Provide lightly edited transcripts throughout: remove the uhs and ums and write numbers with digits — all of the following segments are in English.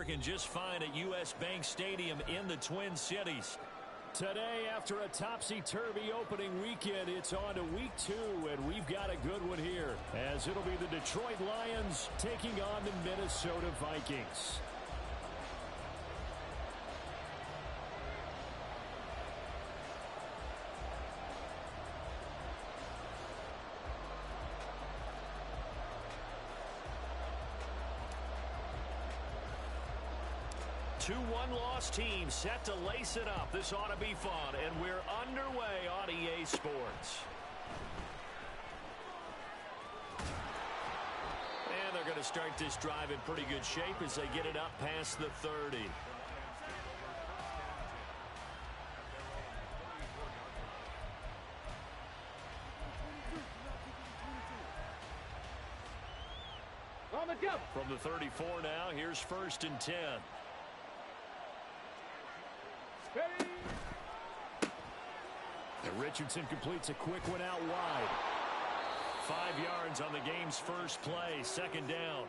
working just fine at U.S. Bank Stadium in the Twin Cities. Today, after a topsy-turvy opening weekend, it's on to week 2, and we've got a good one here, as it'll be the Detroit Lions taking on the Minnesota Vikings. Two one-loss teams set to lace it up. This ought to be fun, and we're underway on EA Sports. And they're going to start this drive in pretty good shape as they get it up past the 30. From the 34 now, here's 1st and 10. And Richardson completes a quick one out wide. 5 yards on the game's first play, 2nd down.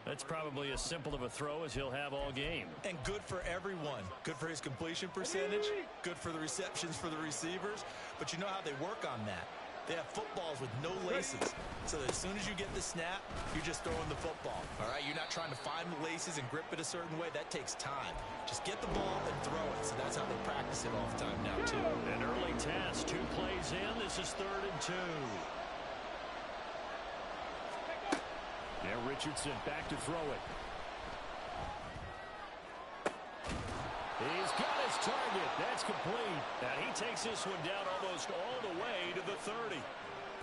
That's probably as simple of a throw as he'll have all game. And good for everyone. Good for his completion percentage. Good for the receptions for the receivers. But you know how they work on that. They have footballs with no laces. So that as soon as you get the snap, you're just throwing the football. All right, you're not trying to find the laces and grip it a certain way. That takes time. Just get the ball and throw it. So that's how they practice it all the time now, too. An early test. 2 plays in. This is 3rd and 2. Now Richardson back to throw it. He's got his target. That's complete. And he takes this one down almost all the way to the 30.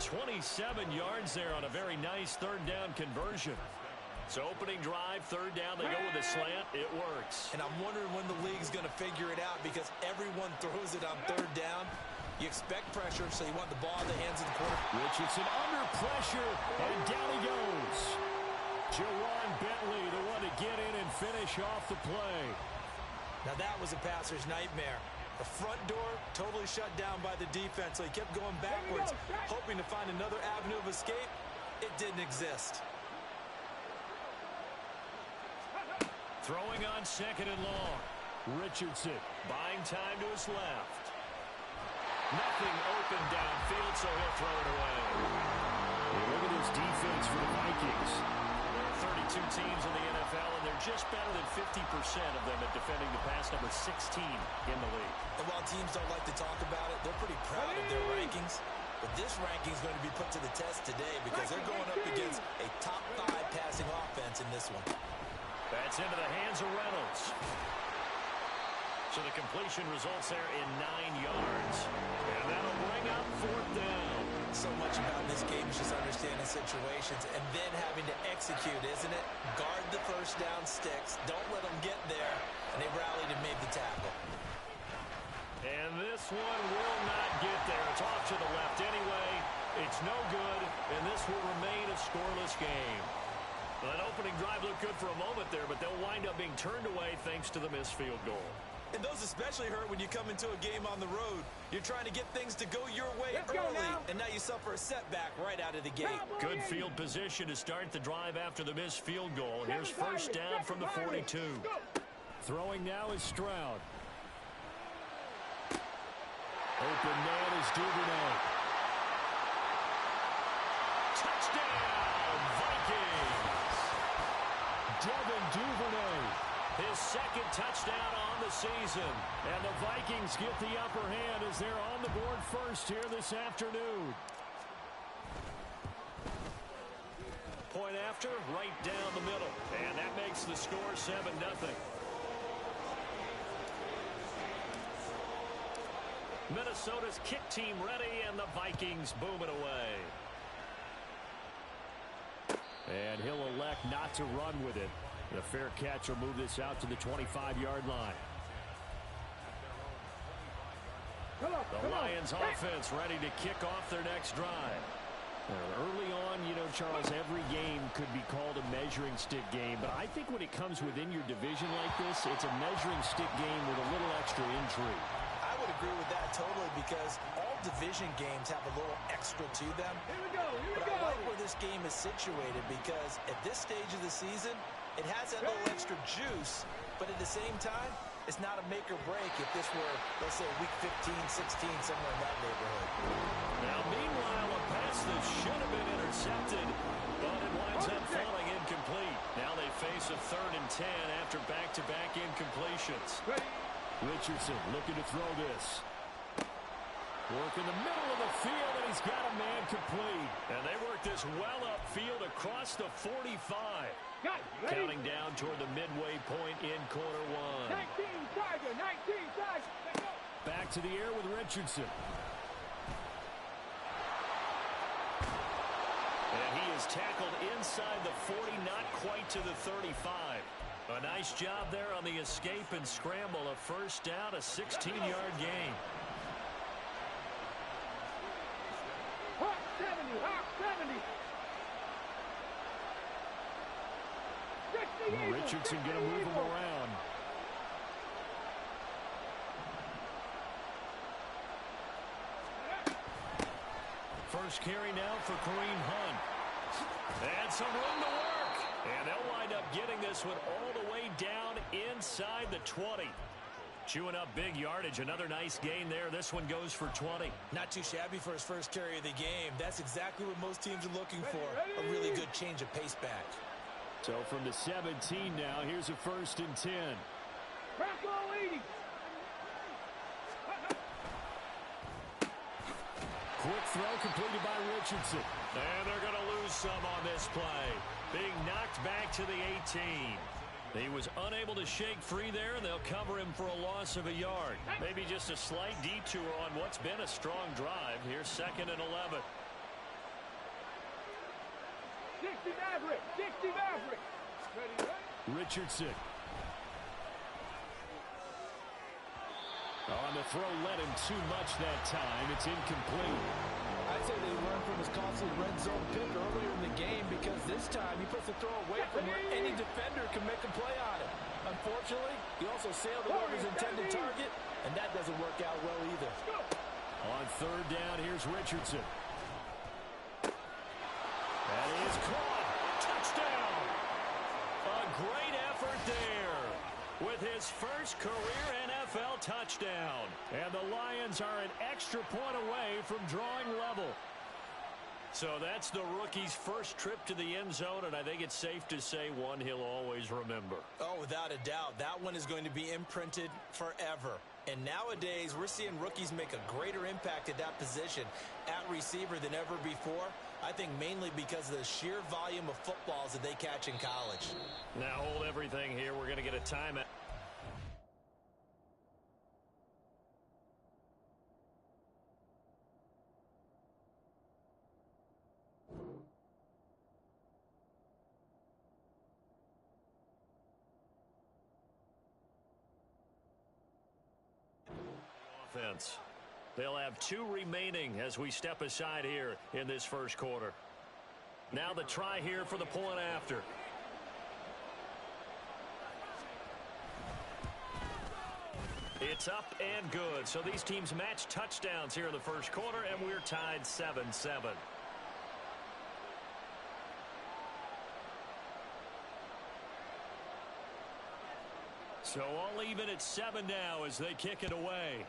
27 yards there on a very nice 3rd down conversion. So opening drive, 3rd down, they go with a slant. It works. And I'm wondering when the league's going to figure it out because everyone throws it on 3rd down. You expect pressure, so you want the ball in the hands of the quarterback. Richardson under pressure, and down he goes. Jawan Bentley, the one to get in and finish off the play. Now that was a passer's nightmare. The front door totally shut down by the defense, so he kept going backwards, hoping to find another avenue of escape. It didn't exist. Throwing on 2nd and long. Richardson buying time to his left. Nothing open downfield, so he'll throw it away. Hey, look at this defense for the Vikings. There are 32 teams in the NFL, and they're just better than 50% of them at defending the pass, number 16 in the league. And while teams don't like to talk about it, they're pretty proud of their rankings. But this ranking is going to be put to the test today because they're going up against a top 5 passing offense in this one. That's into the hands of Reynolds. So the completion results there in 9 yards. And that'll bring up 4th down. So much about this game is just understanding situations and then having to execute, isn't it? Guard the 1st down sticks. Don't let them get there. And they rallied and made the tackle. And this one will not get there. It's off to the left anyway. It's no good, and this will remain a scoreless game. Well, that opening drive looked good for a moment there, but they'll wind up being turned away thanks to the missed field goal. And those especially hurt when you come into a game on the road. You're trying to get things to go your way early, and now you suffer a setback right out of the gate. Good field position to start the drive after the missed field goal. Here's 1st down from the 42. Throwing now is Stroud. Open man is Duvernay. Touchdown, Vikings! Devin Duvernay. His 2nd touchdown on the season. And the Vikings get the upper hand as they're on the board first here this afternoon. Point after, right down the middle. And that makes the score 7-0. Minnesota's kick team ready, and the Vikings boom it away. And he'll elect not to run with it. The fair catch will move this out to the 25-yard line. The Lions offense ready to kick off their next drive. Early on, you know, Charles, every game could be called a measuring stick game, but I think when it comes within your division like this, it's a measuring stick game with a little extra intrigue. I would agree with that totally because all division games have a little extra to them. But I like where this game is situated because at this stage of the season, It has that little extra juice, but at the same time, it's not a make or break if this were, let's say, week 15, 16, somewhere in that neighborhood. Now, meanwhile, a pass that should have been intercepted, but it winds up falling incomplete. Now they face a 3rd and 10 after back-to-back incompletions. Richardson looking to throw this. Work in the middle of the field, and he's got a man complete. And they work this well upfield across the 45. Counting down toward the midway point in quarter one. 19 Tiger, 19 Tiger. Back to the air with Richardson. And he is tackled inside the 40, not quite to the 35. A nice job there on the escape and scramble. A first down, a 16-yard gain. Hawk 70, Hawk 70. Richardson going to move him around. First carry now for Kareem Hunt. And some room to work. And they'll wind up getting this one all the way down inside the 20. Chewing up big yardage. Another nice gain there. This one goes for 20. Not too shabby for his first carry of the game. That's exactly what most teams are looking for. A really good change of pace back. So from the 17 now, here's a 1st and 10. Bronco 80. Quick throw completed by Richardson. And they're going to lose some on this play. Being knocked back to the 18. He was unable to shake free there, and they'll cover him for a loss of a yard. Maybe just a slight detour on what's been a strong drive. Here's 2nd and 11. 60 Maverick, 60 Maverick. Ready, ready? Richardson. On the throw, led him too much that time. It's incomplete. I'd say they learned from his costly red zone pick earlier in the game because this time he puts the throw away from where any defender can make a play on it. Unfortunately, he also sailed over his intended target, and that doesn't work out well either. On 3rd down, here's Richardson. That is caught. Touchdown. A great effort there with his first career NFL touchdown. And the Lions are an extra point away from drawing level. So that's the rookie's first trip to the end zone, and I think it's safe to say one he'll always remember. Oh, without a doubt. That one is going to be imprinted forever. And nowadays, we're seeing rookies make a greater impact at that position at receiver than ever before. I think mainly because of the sheer volume of footballs that they catch in college. Now hold everything here. We're going to get a timeout. Offense. They'll have 2 remaining as we step aside here in this first quarter. Now the try here for the point after. It's up and good. So these teams match touchdowns here in the first quarter, and we're tied 7-7. So all even at 7 now as they kick it away.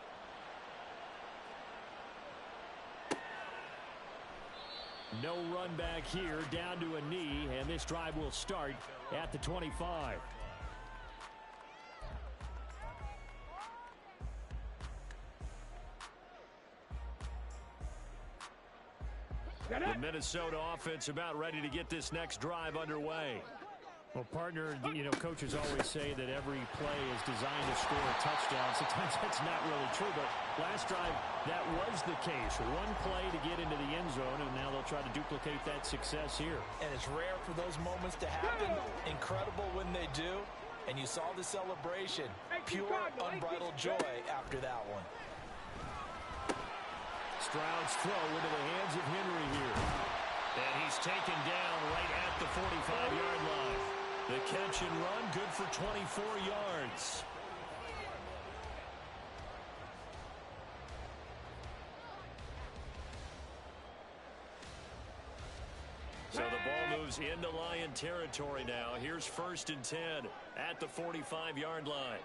No run back here, down to a knee, and this drive will start at the 25. The Minnesota offense about ready to get this next drive underway. Well, partner, coaches always say that every play is designed to score a touchdown. Sometimes that's not really true, but last drive, that was the case. One play to get into the end zone, and now they'll try to duplicate that success here. And it's rare for those moments to happen. Incredible when they do. And you saw the celebration. Pure, unbridled joy after that one. Stroud's throw into the hands of Henry here. And he's taken down right at the 45-yard line. The catch and run, good for 24 yards. So the ball moves Vikings into Lion territory now. Here's 1st and 10 at the 45-yard line.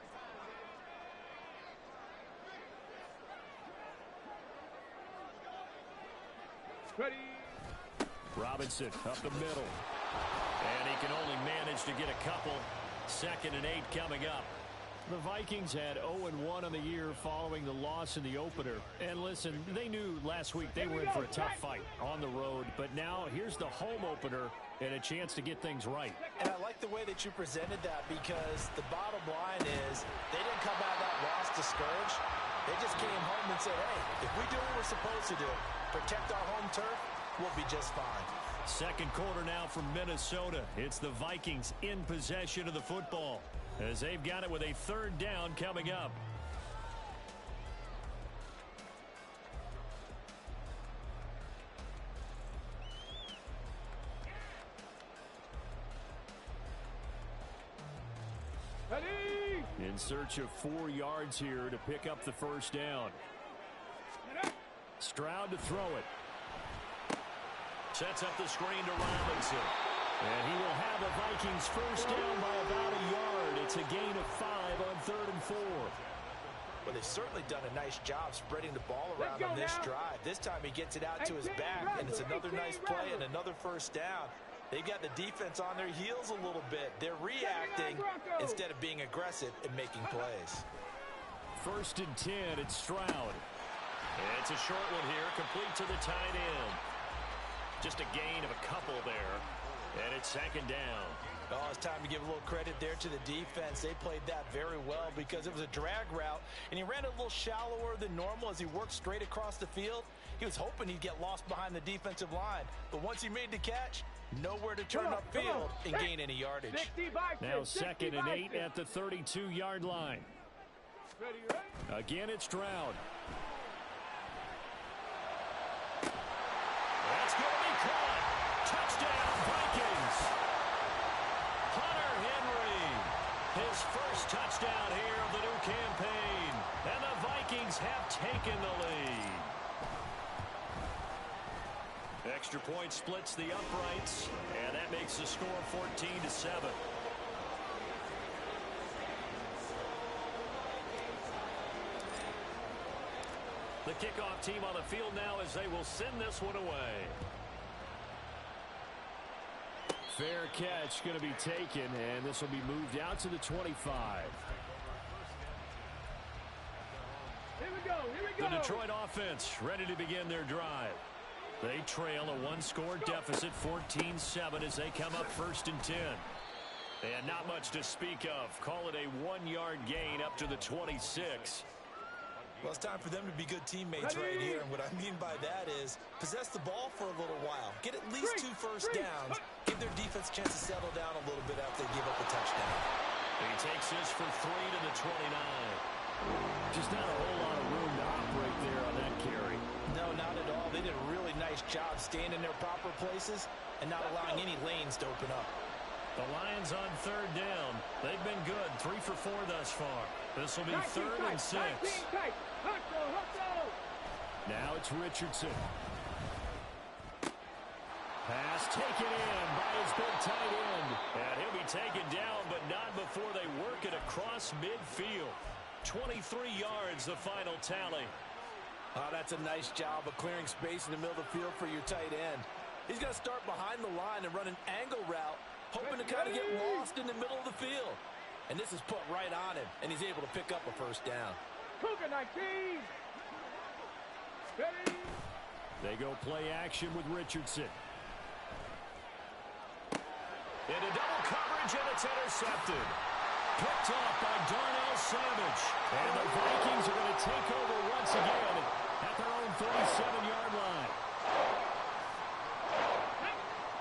Ready. Robinson up the middle. And he can only manage to get a couple. 2nd and 8 coming up. The Vikings had 0-1 on the year following the loss in the opener. And listen, they knew last week they were in for a tough fight on the road. But now here's the home opener and a chance to get things right. And I like the way that you presented that, because the bottom line is they didn't come out of that loss discouraged. They just came home and said, hey, if we do what we're supposed to do, protect our home turf, we'll be just fine. 2nd quarter now from Minnesota. It's the Vikings in possession of the football, as they've got it with a 3rd down coming up. Ready. In search of 4 yards here to pick up the 1st down. Stroud to throw it. Sets up the screen to Robinson. And he will have the Vikings 1st down by about a yard. It's a gain of 5 on 3rd and 4. Well, they've certainly done a nice job spreading the ball around on this drive. This time he gets it out to his back, and it's another nice play and another 1st down. They've got the defense on their heels a little bit. They're reacting instead of being aggressive and making plays. 1st and 10, it's Stroud. And it's a short one here, complete to the tight end. Just a gain of a couple there. And it's 2nd down. Oh, it's time to give a little credit there to the defense. They played that very well because it was a drag route, and he ran a little shallower than normal as he worked straight across the field. He was hoping he'd get lost behind the defensive line, but once he made the catch, nowhere to turn upfield and gain any yardage. Now 2nd and 8 at the 32-yard line. Again, it's Stroud. That's going to be caught. Touchdown, Vikings. Hunter Henry, his 1st touchdown here of the new campaign. And the Vikings have taken the lead. Extra point splits the uprights, and that makes the score 14-7. The kickoff team on the field now as they will send this one away. Fair catch going to be taken, and this will be moved out to the 25. Here we go. Here we go. The Detroit offense ready to begin their drive. They trail a 1-score deficit, 14-7, as they come up 1st and 10. And not much to speak of. Call it a 1-yard gain up to the 26. Well, it's time for them to be good teammates right here. And what I mean by that is possess the ball for a little while. Get at least 2 first downs. Give their defense a chance to settle down a little bit after they give up a touchdown. He takes this for 3 to the 29. Just not a whole lot of room to operate there on that carry. No, not at all. They did a really nice job staying in their proper places and not allowing any lanes to open up. The Lions on 3rd down. They've been good. 3 for 4 thus far. This will be 3rd and 6. Now it's Richardson. Pass taken in by his big tight end. And he'll be taken down, but not before they work it across midfield. 23 yards, the final tally. Oh, that's a nice job of clearing space in the middle of the field for your tight end. He's going to start behind the line and run an angle route, hoping to kind of get lost in the middle of the field. And this is put right on him, and he's able to pick up a 1st down. Cougar 19. Ready. They go play action with Richardson. Into double coverage, and it's intercepted. Picked off by Darnell Savage. And the Vikings are going to take over once again at their own 37-yard line.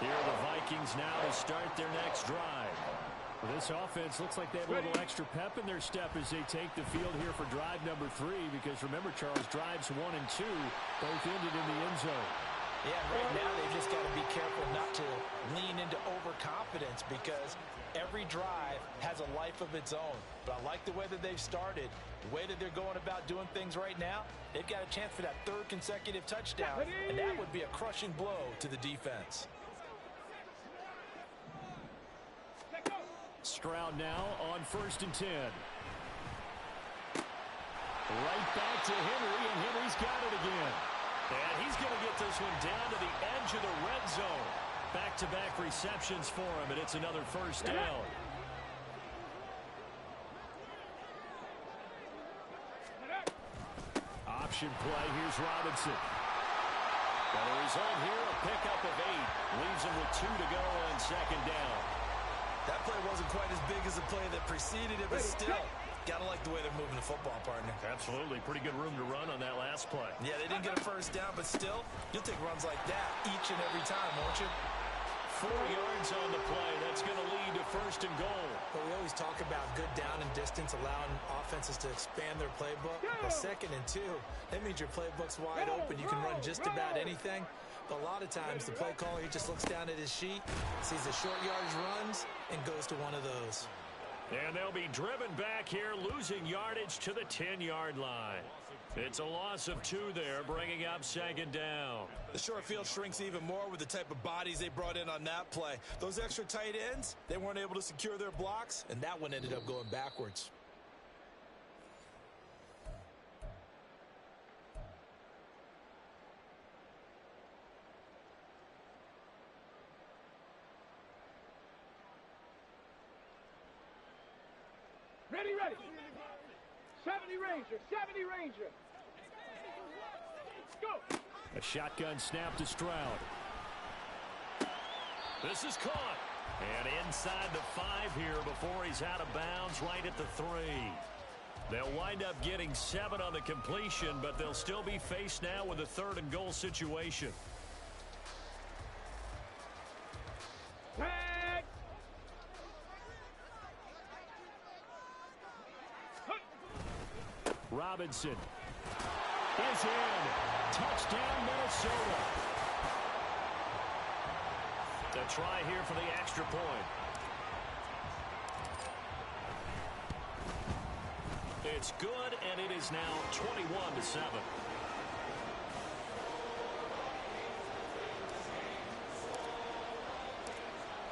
Here are the Vikings now to start their next drive. Well, this offense looks like they have a little extra pep in their step as they take the field here for drive number 3, because remember, Charles, drives 1 and 2 both ended in the end zone. Yeah, right now they've just got to be careful not to lean into overconfidence, because every drive has a life of its own. But I like the way that they've started, the way that they're going about doing things right now. They've got a chance for that 3rd consecutive touchdown, and that would be a crushing blow to the defense. Stroud now on 1st and 10. Right back to Henry, and Henry's got it again. And he's going to get this one down to the edge of the red zone. Back-to-back receptions for him, and it's another first down. Option play. Here's Robinson. And the result here, a pickup of 8. Leaves him with 2 to go on 2nd down. That play wasn't quite as big as the play that preceded it, but still, gotta like the way they're moving the football, partner. Absolutely. Pretty good room to run on that last play. Yeah, they didn't get a first down, but still, you'll take runs like that each and every time, won't you? 4 yards on the play. That's going to lead to 1st and goal. But we always talk about good down and distance, allowing offenses to expand their playbook. But 2nd and 2, that means your playbook's wide open. You can run just about anything. But a lot of times, the play caller, he just looks down at his sheet, sees the short yardage runs, and goes to one of those. And they'll be driven back here, losing yardage to the 10-yard line. It's a loss of 2 there, bringing up 2nd down. The short field shrinks even more with the type of bodies they brought in on that play. Those extra tight ends, they weren't able to secure their blocks, and that one ended up going backwards. Ready, ready. 70 Ranger, 70 Ranger. Go. A shotgun snap to Stroud. This is caught. And inside the 5 here before he's out of bounds, right at the 3. They'll wind up getting 7 on the completion, but they'll still be faced now with a 3rd and goal situation. Tag. Robinson is in. Touchdown, Minnesota. A try here for the extra point. It's good, and it is now 21-7.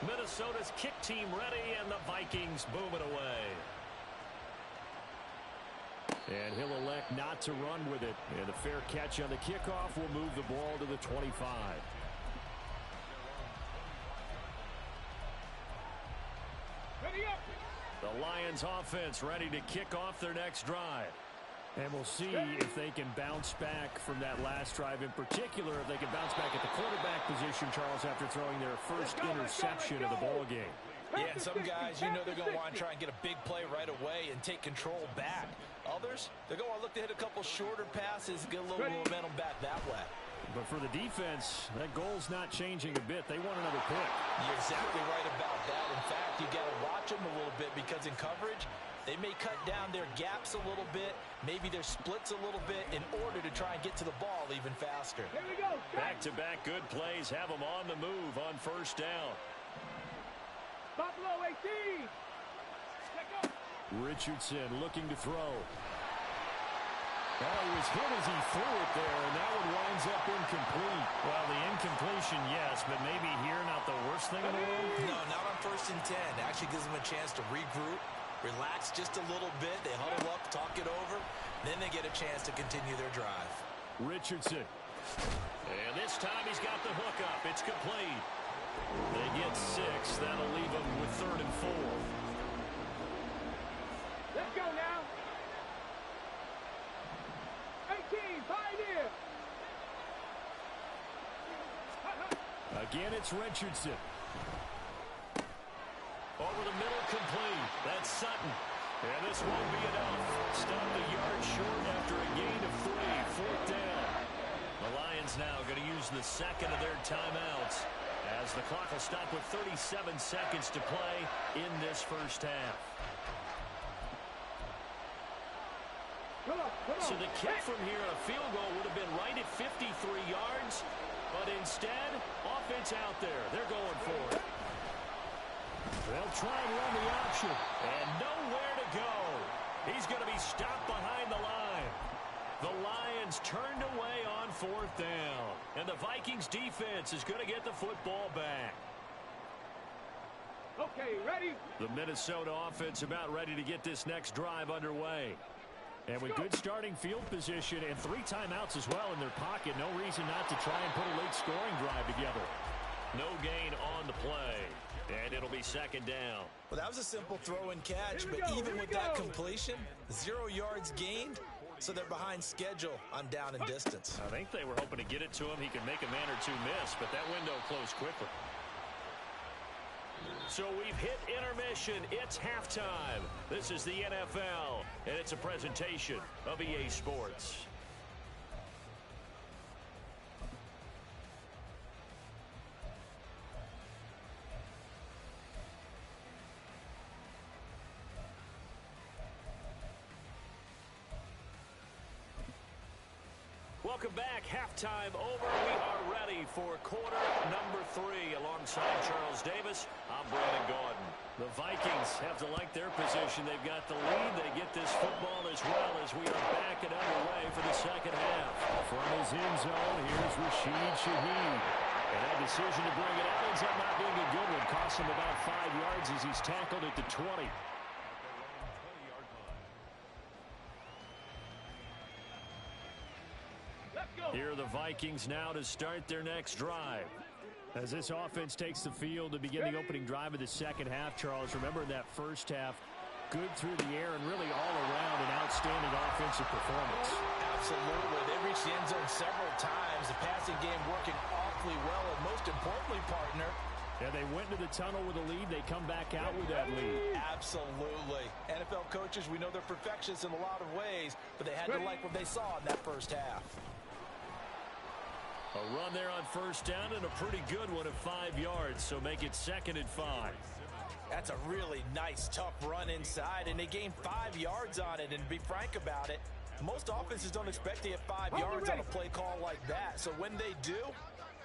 Minnesota's kick team ready, and the Vikings boom it away. And he'll elect not to run with it. And the fair catch on the kickoff will move the ball to the 25. Ready up. The Lions offense ready to kick off their next drive. And we'll see if they can bounce back from that last drive, in particular if they can bounce back at the quarterback position, Charles, after throwing their first interception of the ball game. Yeah, and some guys, you know they're going to want to try and get a big play right away and take control back. Others, they're going to want to look to hit a couple shorter passes, get a little momentum back that way. But for the defense, that goal's not changing a bit. They want another pick. You're exactly right about that. In fact, you got to watch them a little bit because in coverage, they may cut down their gaps a little bit, maybe their splits a little bit in order to try and get to the ball even faster. Here we go. Back-to-back good plays have them on the move on 1st down. Buffalo 18. Richardson looking to throw. Oh, he was hit as he threw it there, and that one winds up incomplete. Well, the incompletion, yes, but maybe here not the worst thing in the world? No, not on 1st and 10. It actually gives them a chance to regroup, relax just a little bit. They huddle up, talk it over. Then they get a chance to continue their drive. Richardson. And this time he's got the hook up. It's complete. They get 6. That'll leave them with 3rd and 4. Let's go now. 18, Pioneer. Again, it's Richardson. Over the middle, complete. That's Sutton. And this won't be enough. Stopped a yard short after a gain of 3. 4th down. The Lions now going to use the 2nd of their timeouts as the clock will stop with 37 seconds to play in this first half. So the kick from here, a field goal, would have been right at 53 yards. But instead, offense out there. They're going for it. They'll try and run the option. And nowhere to go. He's going to be stopped behind the line. The Lions turned away on 4th down. And the Vikings defense is going to get the football back. Okay. Okay, ready? The Minnesota offense about ready to get this next drive underway. And with good starting field position and 3 timeouts as well in their pocket, no reason not to try and put a late scoring drive together. No gain on the play. And it'll be second down. Well, that was a simple throw and catch, but even with that completion, 0 yards gained, so they're behind schedule on down and distance. I think they were hoping to get it to him. He could make a man or two miss, but that window closed quickly. So we've hit intermission. It's halftime. This is the NFL, and it's a presentation of EA Sports. Welcome back. Halftime over. We are ready for quarter number 3. Alongside Charles Davis, I'm Brandon Gaudin. The Vikings have to like their position. They've got the lead. They get this football as well as we are back and underway for the second half. From his end zone, here's Rashid Shaheed. And that decision to bring it out ends up not being a good one. Costs him about 5 yards as he's tackled at the 20. Here are the Vikings now to start their next drive. As this offense takes the field to begin the opening drive of the second half, Charles, remember in that first half, good through the air and really all around an outstanding offensive performance. Absolutely. They reached the end zone several times. The passing game working awfully well, and most importantly, partner, yeah, they went to the tunnel with a lead. They come back out with that lead. Absolutely. NFL coaches, we know they're perfectionists in a lot of ways, but they had to like what they saw in that first half. A run there on first down and a pretty good one of 5 yards, so make it 2nd and 5. That's a really nice, tough run inside, and they gained 5 yards on it. And to be frank about it, most offenses don't expect to get 5 yards on a play call like that. So when they do,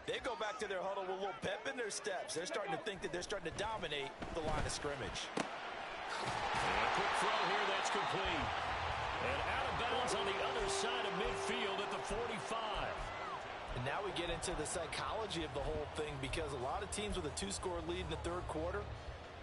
they go back to their huddle with a little pep in their steps. They're starting to think that they're starting to dominate the line of scrimmage. And a quick throw here that's complete. And out of bounds on the other side of midfield at the 45. And now we get into the psychology of the whole thing, because a lot of teams with a 2-score lead in the third quarter,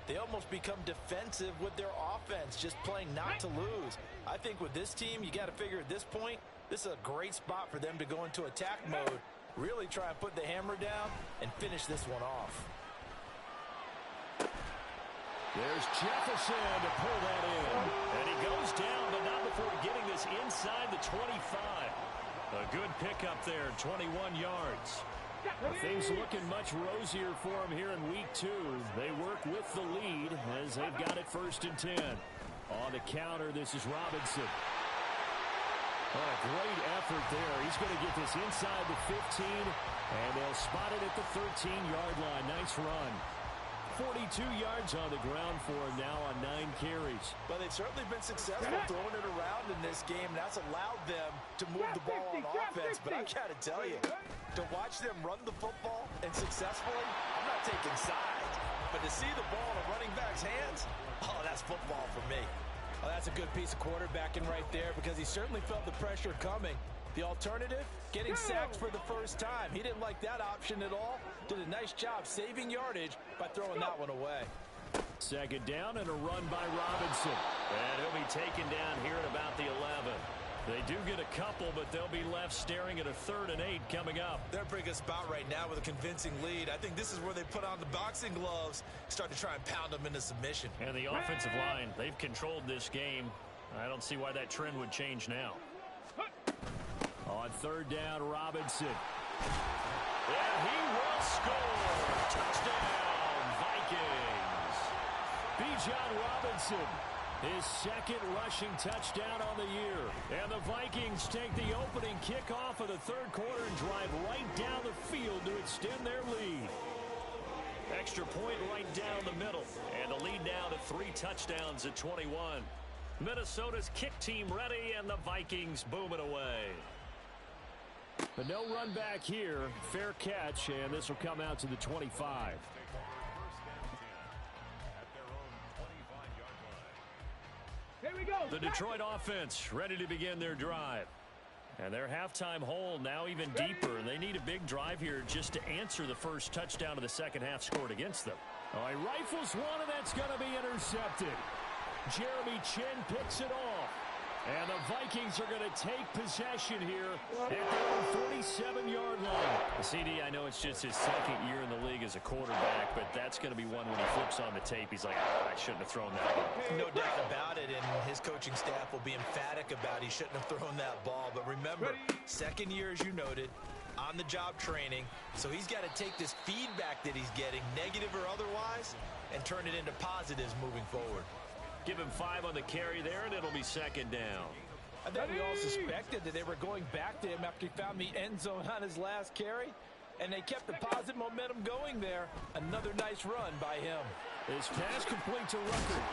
they almost become defensive with their offense, just playing not to lose. I think with this team, you got to figure at this point, this is a great spot for them to go into attack mode, really try and put the hammer down and finish this one off. There's Jefferson to pull that in. And he goes down, but not before getting this inside the 25. A good pickup there, 21 yards. Things looking much rosier for him here in week 2. They work with the lead as they've got it 1st and 10. On the counter, this is Robinson. Oh, a great effort there. He's going to get this inside the 15, and they'll spot it at the 13-yard line. Nice run. 42 yards on the ground for him now on 9 carries. But they've certainly been successful throwing it around in this game. That's allowed them to move the ball on offense. But I got to tell you, to watch them run the football and successfully, I'm not taking sides. But to see the ball in a running back's hands, oh, that's football for me. Well, that's a good piece of quarterbacking right there, because he certainly felt the pressure coming. The alternative, getting sacked for the first time. He didn't like that option at all. Did a nice job saving yardage by throwing that one away. 2nd down and a run by Robinson. And he'll be taken down here at about the 11. They do get a couple, but they'll be left staring at a 3rd and 8 coming up. They're a pretty good spot right now with a convincing lead. I think this is where they put on the boxing gloves, start to try and pound them into submission. And the offensive line, they've controlled this game. I don't see why that trend would change now. On 3rd down, Robinson. And he will score. Touchdown, Vikings. Bijan Robinson, his 2nd rushing touchdown on the year. And the Vikings take the opening kickoff of the 3rd quarter and drive right down the field to extend their lead. Extra point right down the middle. And the lead now to 3 touchdowns at 21. Minnesota's kick team ready, and the Vikings boom it away. But no run back here. Fair catch, and this will come out to the 25. Here we go. The Detroit offense ready to begin their drive. And their halftime hole now even deeper. They need a big drive here just to answer the first touchdown of the second half scored against them. Oh, he rifles one, and that's going to be intercepted. Jeremy Chinn picks it off. And the Vikings are going to take possession here at their own 47-yard line. CD, I know it's just his second year in the league as a quarterback, but that's going to be one when he flips on the tape. He's like, I shouldn't have thrown that ball. No doubt about it, and his coaching staff will be emphatic about he shouldn't have thrown that ball. But remember, second year, as you noted, on-the-job training, so he's got to take this feedback that he's getting, negative or otherwise, and turn it into positives moving forward. Give him 5 on the carry there, and it'll be second down. I think we all suspected that they were going back to him after he found the end zone on his last carry, and they kept the positive momentum going there. Another nice run by him. His pass complete to Rucker.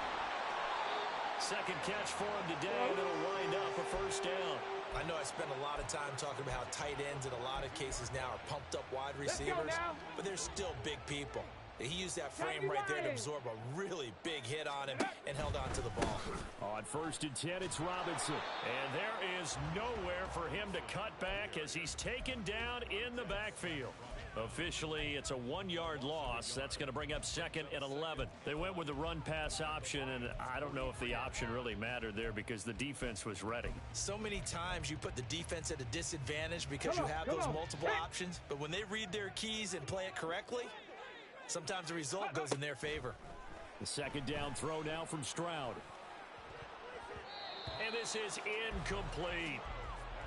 Second catch for him today, and it'll wind up a first down. I know I spend a lot of time talking about how tight ends in a lot of cases now are pumped up wide receivers, but they're still big people. He used that frame right there to absorb a really big hit on him and held on to the ball. On 1st and 10, it's Robinson. And there is nowhere for him to cut back as he's taken down in the backfield. Officially, it's a 1-yard loss. That's going to bring up 2nd and 11. They went with the run-pass option, and I don't know if the option really mattered there because the defense was ready. So many times you put the defense at a disadvantage because you have those multiple options, but when they read their keys and play it correctly, sometimes the result goes in their favor. The second down throw now from Stroud. And this is incomplete.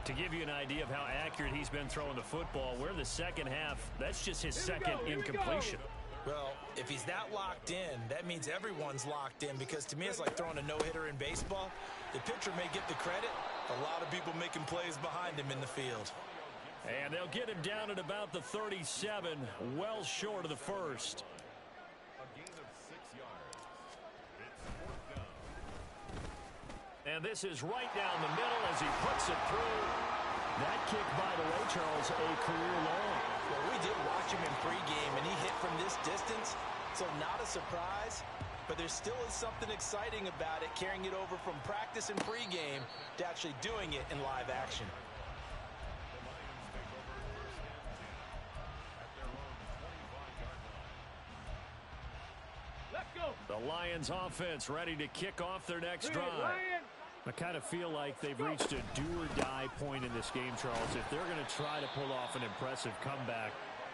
To give you an idea of how accurate he's been throwing the football, we're in the second half. That's just his second incompletion. Well, if he's that locked in, that means everyone's locked in, because to me it's like throwing a no-hitter in baseball. The pitcher may get the credit. A lot of people making plays behind him in the field. And they'll get him down at about the 37, well short of the first. And this is right down the middle as he puts it through. That kick, by the way, Charles, a career long. Well, we did watch him in pregame, and he hit from this distance, so not a surprise. But there still is something exciting about it, carrying it over from practice and pregame to actually doing it in live action. The Lions offense ready to kick off their next drive. I kind of feel like they've reached a do-or-die point in this game, Charles. If they're going to try to pull off an impressive comeback,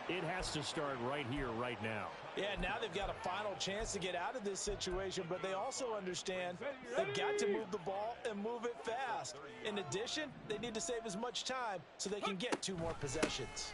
it has to start right here, right now. Yeah, now they've got a final chance to get out of this situation, but they also understand they've got to move the ball and move it fast. In addition, they need to save as much time so they can get 2 more possessions.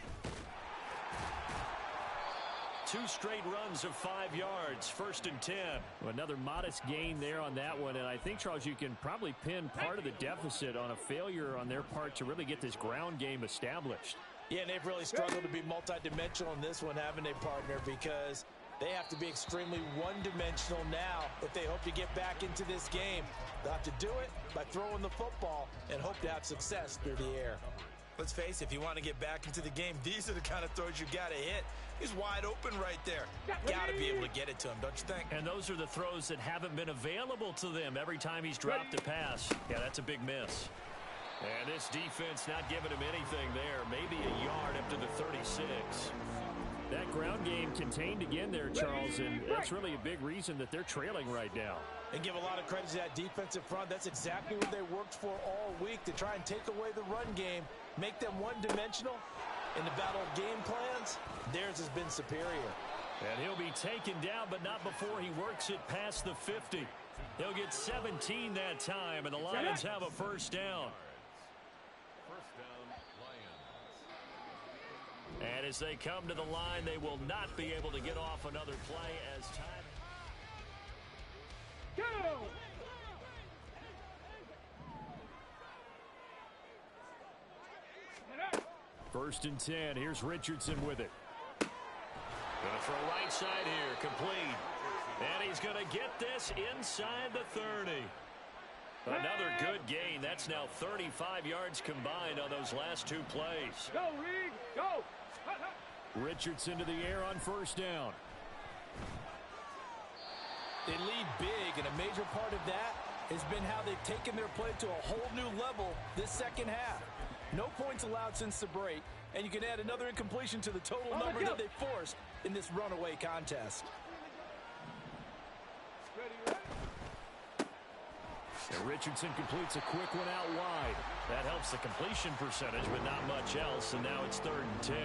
2 straight runs of 5 yards, 1st and 10. Well, another modest gain there on that one, and I think, Charles, you can probably pin part of the deficit on a failure on their part to really get this ground game established. Yeah, and they've really struggled to be multidimensional in this one, haven't they, partner? Because they have to be extremely one-dimensional now if they hope to get back into this game. They'll have to do it by throwing the football and hope to have success through the air. Let's face it, if you want to get back into the game, these are the kind of throws you got to hit. He's wide open right there. Got to be able to get it to him, don't you think? And those are the throws that haven't been available to them every time he's dropped a pass. Yeah, that's a big miss. And this defense not giving him anything there. Maybe a yard up to the 36. That ground game contained again there, Charles, and that's really a big reason that they're trailing right now. And give a lot of credit to that defensive front. That's exactly what they worked for all week, to try and take away the run game, make them one-dimensional. In the battle of game plans, theirs has been superior. And he'll be taken down, but not before he works it past the 50. He'll get 17 that time, and the Lions have a first down. And as they come to the line, they will not be able to get off another play as time. Go! First and 10. Here's Richardson with it. Going to throw right side here, complete. And he's going to get this inside the 30. Another good gain. That's now 35 yards combined on those last 2 plays. Go, Reed! Go! Richardson to the air on first down. They lead big, and a major part of that has been how they've taken their play to a whole new level this second half. No points allowed since the break, and you can add another incompletion to the total number that they forced in this runaway contest. And Richardson completes a quick one out wide. That helps the completion percentage, but not much else, and now it's 3rd and 10.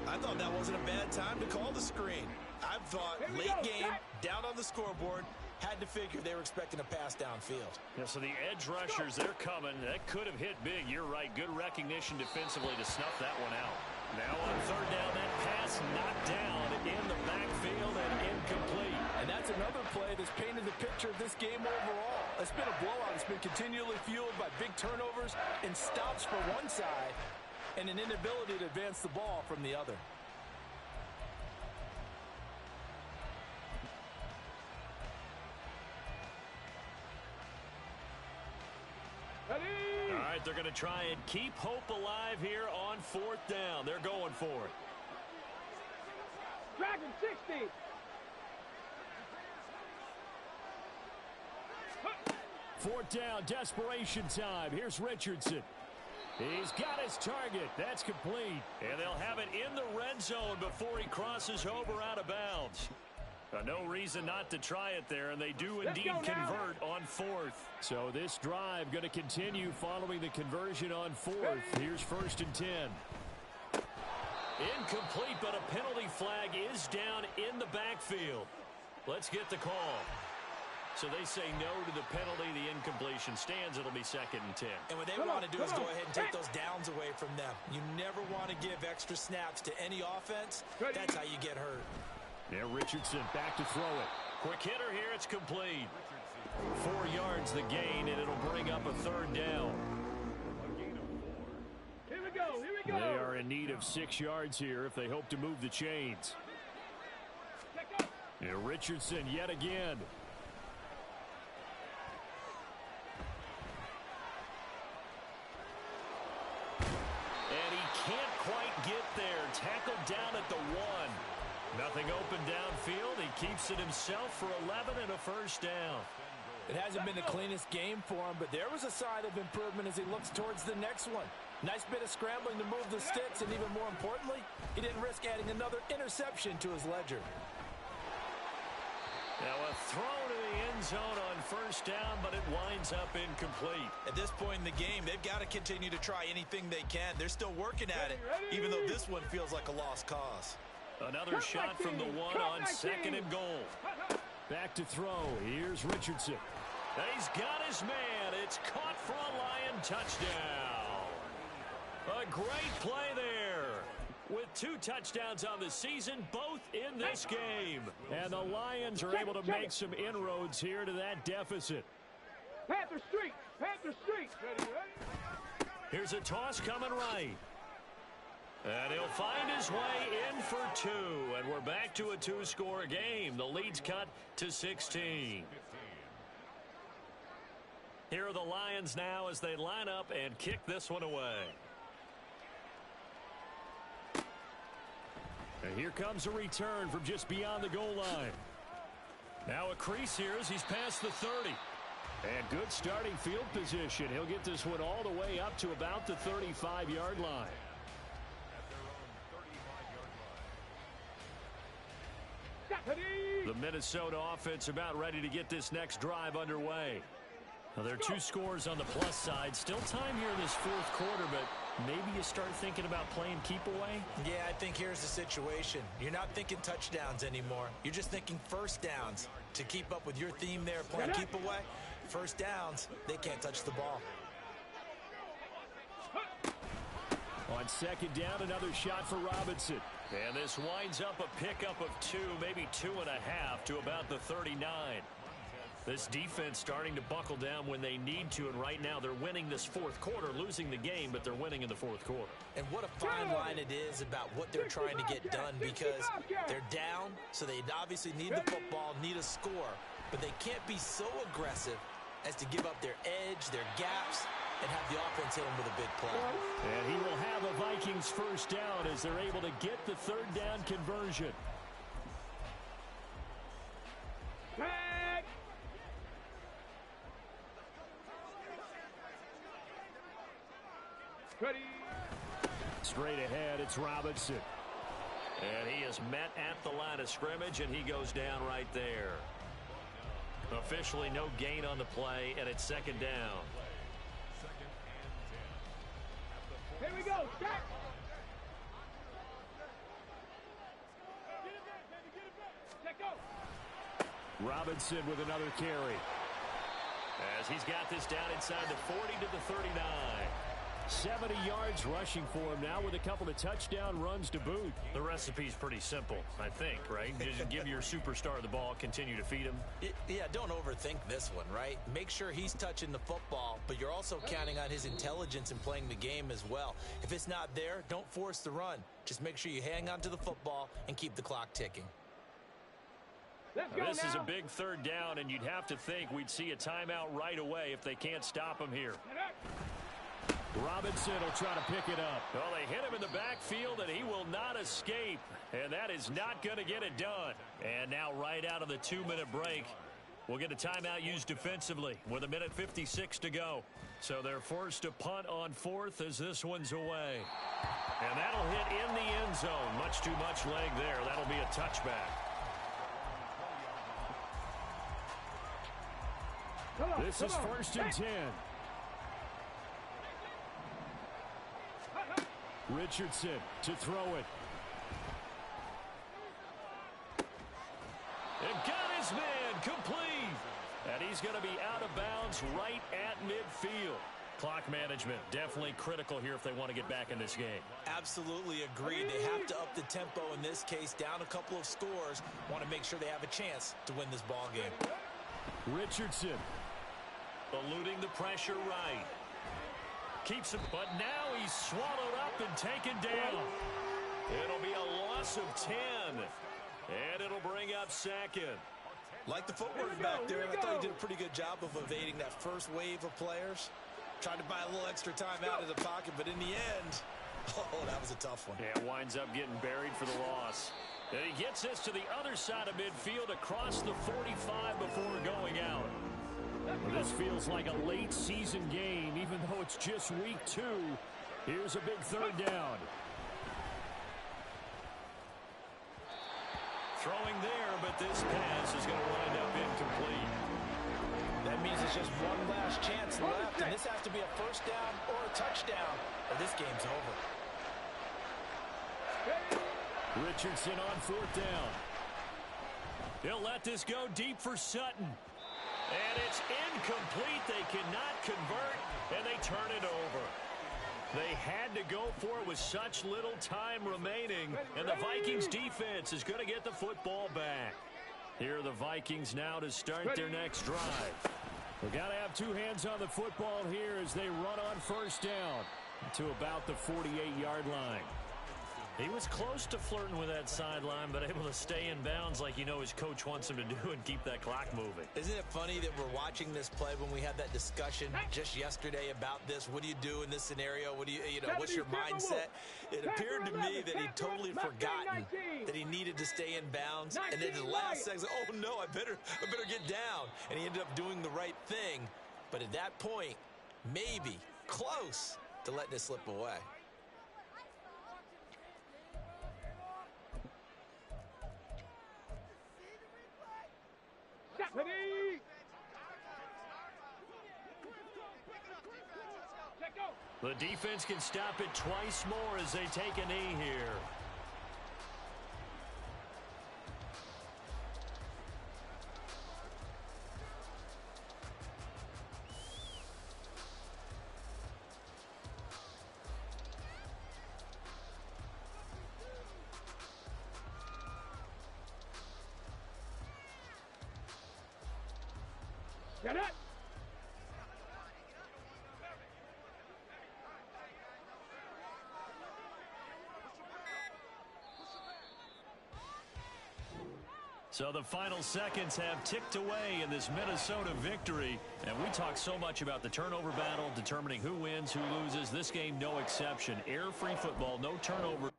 I thought that wasn't a bad time to call the screen. I thought late game, down on the scoreboard, had to figure they were expecting a pass downfield. Yeah, so the edge rushers, they're coming. That could have hit big. You're right. Good recognition defensively to snuff that one out. Now on 3rd down, that pass knocked down in the backfield and incomplete. And that's another play that's painted the picture of this game overall. It's been a blowout. It's been continually fueled by big turnovers and stops for one side and an inability to advance the ball from the other. All right, they're going to try and keep hope alive here on 4th down. They're going for it. Dragon 60. Fourth down, desperation time. Here's Richardson. He's got his target. That's complete. And they'll have it in the red zone before he crosses over out of bounds. No reason not to try it there, and they do indeed convert on 4th. So this drive going to continue following the conversion on 4th. Here's 1st and 10. Incomplete, but a penalty flag is down in the backfield. Let's get the call. So they say no to the penalty. The incompletion stands. It'll be 2nd and 10. And what they want to do is go ahead and take those downs away from them. You never want to give extra snaps to any offense. That's how you get hurt. Now Richardson back to throw it. Quick hitter here. It's complete. 4 yards the gain, and it'll bring up a 3rd down. Here we go. Here we go. They are in need of 6 yards here if they hope to move the chains. Now Richardson yet again. And he can't quite get there. Tackled down at the 1. Nothing open downfield. He keeps it himself for 11 and a 1st down. It hasn't been the cleanest game for him, but there was a sign of improvement as he looks towards the next one. Nice bit of scrambling to move the sticks, and even more importantly, he didn't risk adding another interception to his ledger. Now a throw to the end zone on 1st down, but it winds up incomplete. At this point in the game, they've got to continue to try anything they can. They're still working at it, even though this one feels like a lost cause. Another shot from the 1 on 2nd and goal. Back to throw. Here's Richardson. And he's got his man. It's caught for a Lion touchdown. A great play there. With 2 touchdowns on the season, both in this game. And the Lions are able to make some inroads here to that deficit. Panther Street. Panther Street. Ready, ready? Here's a toss coming right. And he'll find his way in for 2. And we're back to a 2-score game. The lead's cut to 16. Here are the Lions now as they line up and kick this one away. And here comes a return from just beyond the goal line. Now a crease here as he's past the 30. And good starting field position. He'll get this one all the way up to about the 35-yard line. The Minnesota offense about ready to get this next drive underway. Now, there are 2 scores on the plus side. Still time here in this 4th quarter, but maybe you start thinking about playing keep away? Yeah, I think here's the situation. You're not thinking touchdowns anymore. You're just thinking 1st downs. To keep up with your theme there, playing keep away, 1st downs, they can't touch the ball. On 2nd down, another shot for Robinson. And this winds up a pickup of 2, maybe 2.5 to about the 39. This defense starting to buckle down when they need to, and right now they're winning this 4th quarter, losing the game, but they're winning in the 4th quarter. And what a fine line it is about what they're trying to get done, because they're down, so they obviously need the football, need a score, but they can't be so aggressive as to give up their edge, their gaps, and have the offense hit them with a big play. And he will have a Vikings 1st down as they're able to get the 3rd down conversion. Ready. Straight ahead, it's Robinson. And he is met at the line of scrimmage, and he goes down right there. Officially no gain on the play, and it's second down. Here we go. Stop. Let go. Robinson with another carry. As he's got this down inside the 40 to the 39. 70 yards rushing for him now with a couple of touchdown runs to boot. The recipe's pretty simple, I think, right? Just give your superstar the ball, continue to feed him. Yeah, don't overthink this one, right? Make sure he's touching the football, but you're also counting on his intelligence in playing the game as well. If it's not there, don't force the run. Just make sure you hang on to the football and keep the clock ticking. This is a big third down, and you'd have to think we'd see a timeout right away if they can't stop him here. Robinson will try to pick it up. Well, they hit him in the backfield, and he will not escape. And that is not going to get it done. And now right out of the 2-minute break, we'll get a timeout used defensively with 1:56 to go. So they're forced to punt on 4th as this one's away. And that'll hit in the end zone. Much too much leg there. That'll be a touchback. This is 1st and 10. Richardson to throw it. And got his man complete. And he's going to be out of bounds right at midfield. Clock management definitely critical here if they want to get back in this game. Absolutely agreed. They have to up the tempo in this case, down a couple of scores. Want to make sure they have a chance to win this ball game. Richardson. Eluding the pressure right. Keeps him, but now he's swallowed up and taken down. It'll be a loss of 10. And it'll bring up second. Like the footwork back there, I thought he did a pretty good job of evading that first wave of players. Tried to buy a little extra time out of the pocket, but in the end, oh, that was a tough one. Yeah, winds up getting buried for the loss. And he gets this to the other side of midfield across the 45 before going out. Well, this feels like a late season game, even though it's just week 2. Here's a big third down. Throwing there, but this pass is going to wind up incomplete. That means it's just one last chance left, and this has to be a first down or a touchdown, or this game's over. Richardson on 4th down. He'll let this go deep for Sutton. And it's incomplete. They cannot convert, and they turn it over. They had to go for it with such little time remaining, and the Vikings defense is going to get the football back. Here are the Vikings now to start their next drive. We've got to have 2 hands on the football here as they run on 1st down to about the 48-yard line. He was close to flirting with that sideline, but able to stay in bounds like you know his coach wants him to do and keep that clock moving. Isn't it funny that we're watching this play when we had that discussion just yesterday about this? What do you do in this scenario? What do you know, what's your mindset? It appeared to me that he'd totally forgotten that he needed to stay in bounds. And then the last second, oh no, I better get down. And he ended up doing the right thing. But at that point, maybe close to letting it slip away. The defense can stop it twice more as they take a knee here. Get it! So the final seconds have ticked away in this Minnesota victory. And we talk so much about the turnover battle, determining who wins, who loses. This game, no exception. Air-free football, no turnover.